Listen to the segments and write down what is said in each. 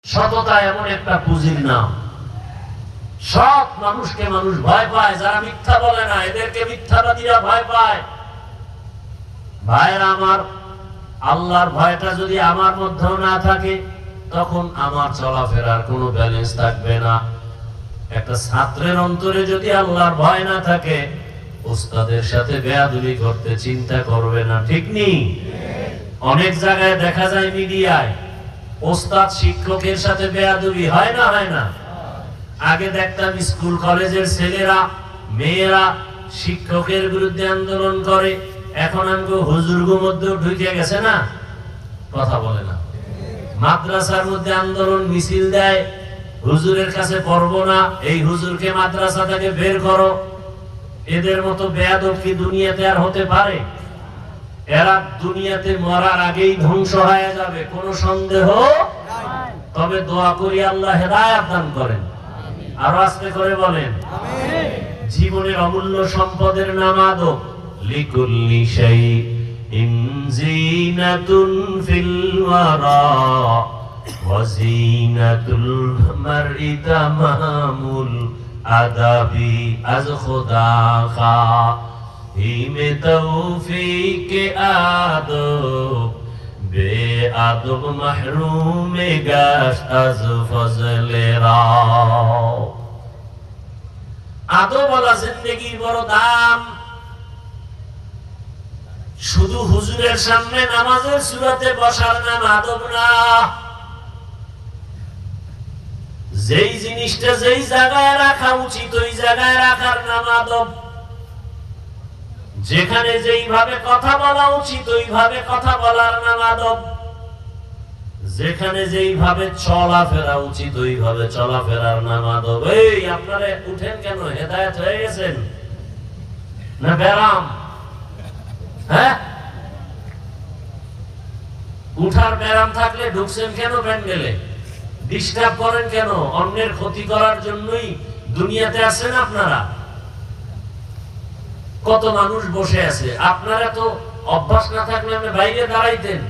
সততা এমন একটা পুঁজির নাম। সৎ মানুষকে মানুষ ভয় পায়, যারা মিথ্যা বলে না এদেরকে মিথ্যাবাদীরা ভয় পায়। ভাইরা আমার, আল্লাহর ভয়টা যদি আমার মধ্যেও না থাকে তখন আমার চলাফেরার কোনো ব্যালেন্স থাকবে না। একটা ছাত্রের অন্তরে যদি আল্লাহর ভয় না থাকে, ওস্তাদের সাথে বেয়াদবি করতে চিন্তা করবে না, ঠিক নেই? অনেক জায়গায় দেখা যায় মিডিয়ায় ওস্তাদ শিক্ষকের সাথে বেয়াদবি হয় না, হয় না? আগে দেখতাম স্কুল কলেজের ছেলেরা মেয়েরা শিক্ষকের বিরুদ্ধে আন্দোলন করে, এখন আমগো হুজুরগো মধ্যেও ঢুকে গেছে না, কথা বলে না। মাদ্রাসার মধ্যে আন্দোলন মিছিল দেয়, হুজুরের কাছে পড়বো না, এই হুজুরকে মাদ্রাসা থেকে বের করো। এদের মতো বেয়াদব কি দুনিয়াতে আর হতে পারে? এরা দুনিয়াতে মরার আগেই ধ্বংস হয়ে যাবে, কোনো সন্দেহ। তবে দোয়া করি আল্লাহ হেদায়েত দান করেন। আরো আস্তে করে বলেন জীবনের অমূল্য সম্পদের নাম আদব। লিকুল্লি শাইইন জিনাতুন ফিল ওয়ারা ওয়া জিনাতুল মারই তামামুল আদাবি আজ খুদা খা হিমে তৌফিক আদব বেআদব মাহরুমে গাশ আজ ফজলে রাও। আদব ওয়ালা জিন্দেগির বড় দাম। শুধু হুজুরের সামনে নামাজের সুরাতে বসার নাম আদব না। যেই জিনিসটা যেই জায়গায় রাখা উচিত ওই জায়গায় রাখার নাম আদব। যেখানে যেইভাবে কথা বলা উচিত ওইভাবে কথা বলার নাম আদব। যেখানে যেইভাবে চলাফেরা উচিত ওইভাবে চলাফেরার নাম আদব। এই আপনারা উঠেন কেন? হেদায়েত হয়ে গেছেন না ব্যারাম? হ্যাঁ, উঠার ব্যারাম থাকলে ঢুকছেন কেন প্যান্ডেলে? ডিস্টার্ব করেন কেন? অন্যের ক্ষতি করার জন্যই দুনিয়াতে আছেন আপনারা। কত মানুষ বসে আছে, আপনারা তো অভ্যাস না থাকলে আপনি বাইরে দাঁড়াইতেন।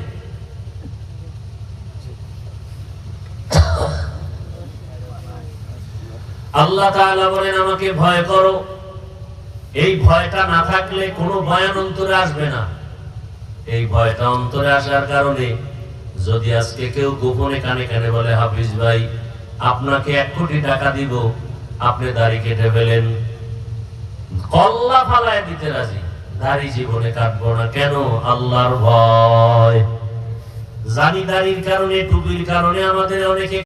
আল্লাহ তাআলা বলেন আমাকে ভয় করো। এই ভয়টা না থাকলে কোনো বয়ান অন্তরে আসবে না। এই ভয়টা অন্তরে আসার কারণে যদি আজকে কেউ গোপনে কানে কানে বলে হাফিজ ভাই আপনাকে 1 কোটি টাকা দিব, আপনি দাড়ি কেটে ফেলেন, কল্লা ফালায় দিতে রাজি, দাড়ি জীবনে কাটবো না। কেন? আল্লাহর ভয়। জানি দাড়ির কারণে টুপির কারণে আমাদের অনেকে